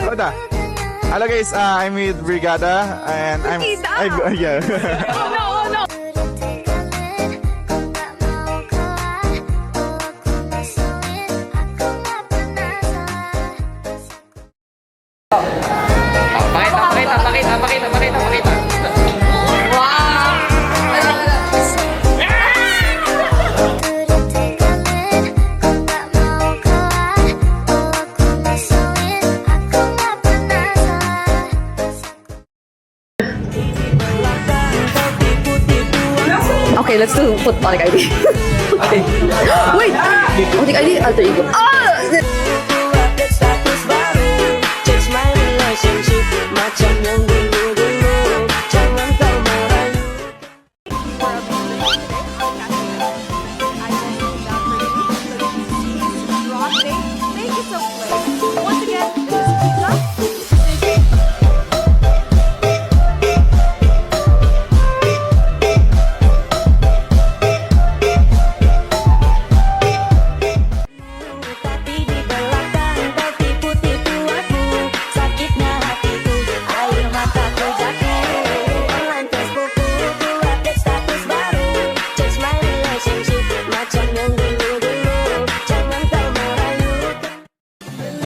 Oda. Hello guys, I'm with Brigada and I'm yeah. Oh no. Pakita. Okay, let's do put Tonic ID. Okay. Wait! Tonic ID, alter ego. Ah!